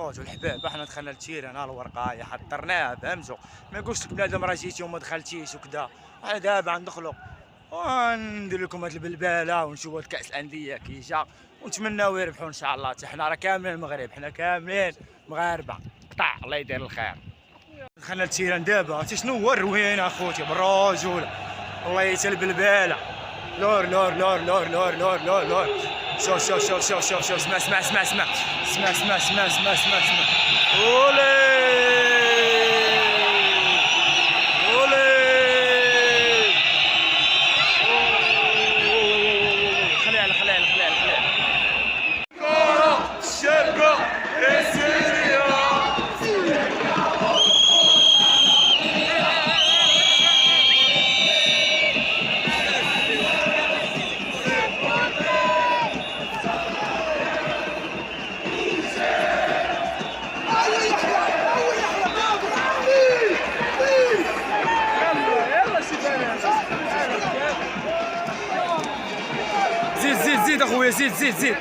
الخوت والحباب احنا دخلنا للتيران ها الورقايه حضرناها فهمتوا. ما يقولش لك بنادم راه جيتي وما دخلتيش وكذا. انا دابا غندخلوا وندير لكم هاد البلباله ونشوفوا هاد كاس الانديه كي جا ونتمناو يربحوا ان شاء الله. حتى حنا راه كاملين المغرب، حنا كاملين مغاربه. قطع الله يدير الخير. دخلنا للتيران دابا، عرفتي شنو هو الروين اخوتي بالرجوله. الله يتا البلباله. لور لور لور لور لور لور لور لور. شوف شوف شوف شوف شوف شوف. اسمع اسمع اسمع اسمع اسمع اسمع اسمع اسمع اسمع اسمع. اولي اولي. خليها خليها خليها خليها. كرة الشرقة السورية. زيد زيد زيد اخويا زيد زيد زيد.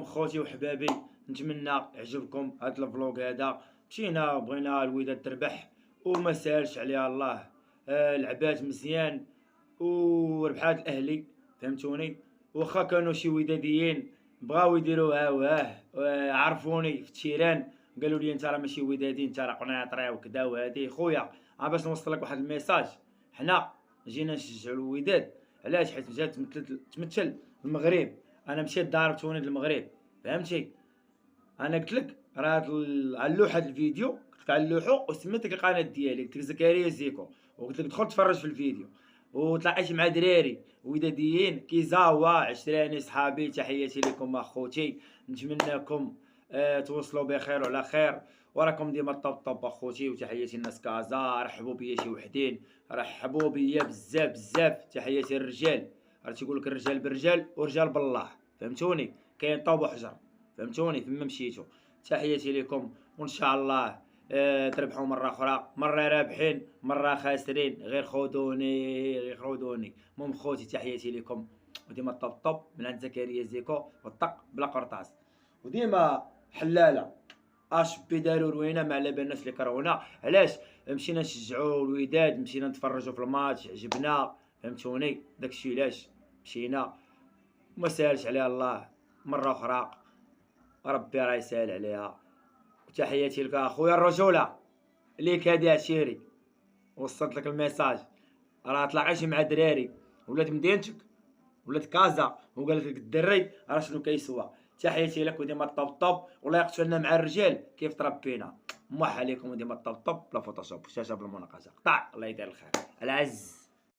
خوتي وحبابي، نتمنى يعجبكم هذا الفلوق هذا. مشينا بغينا الوداد تربح وما سالش عليها الله. لعبات مزيان وربحات الاهلي فهمتوني. واخا كانوا شي وداديين بغاو يديروها عرفوني في التيران قالوا لي انت راه ماشي ودادي، انت راه قنيطري وكذا وهادي. خويا باش نوصل لك واحد الميساج، حنا جينا نشجعوا الوداد علاش؟ حيت جات تمثل المغرب. انا مشيت ضاربت ولد المغرب فهمتي. انا قلت لك راه على اللوحه الفيديو، قلت لك على اللوحه وسميت لك القناه ديالي، قلت لك زكريا زيكو، وقلت لك دخل تفرج في الفيديو. وتلاقيت مع دراري وداديين كيزاوا عشراني صحابي. تحياتي لكم اخوتي، نتمنىكم توصلوا بخير وعلى خير، وراكم ديما طب اخوتي. وتحياتي الناس كازا، رحبوا بيا شي وحدين، رحبوا بيا بزاف بزاف. تحياتي الرجال، راه تيقول لك الرجال بالرجال ورجال بالله فهمتوني. كاين طوب وحجر فهمتوني فيما مشيتو. تحياتي لكم وان شاء الله تربحوا مره اخرى، مره رابحين مره خاسرين، غير خذوني غير خذوني. المهم خوتي تحياتي لكم وديما طب من عند زكريا زيكو والطق بلا قرطاس. وديما حلاله. اش بي داروا روينه ما على بالناس اللي كرهونا. علاش؟ مشينا نشجعوا الوداد، مشينا نتفرجوا في الماتش، عجبنا، فهمتوني؟ داكشي علاش مشينا. وما سالش عليها الله مره اخرى، ربي راه يسهل عليها. وتحياتي لك اخويا الرجوله، ليك هادي عشيري، وصلت لك الميساج. راه تلاقيتي مع دراري ولاد مدينتك ولاد كازا وقال لك الدري راه شنو كيسوى. تحياتي لك، وديما طوب طوب، والله يقتلنا مع الرجال كيف تربينا. موح عليكم، وديما طوب طوب بلا فوتوشوب، شاشه بلا مناقشه، قطع. الله يدير الخير. العز.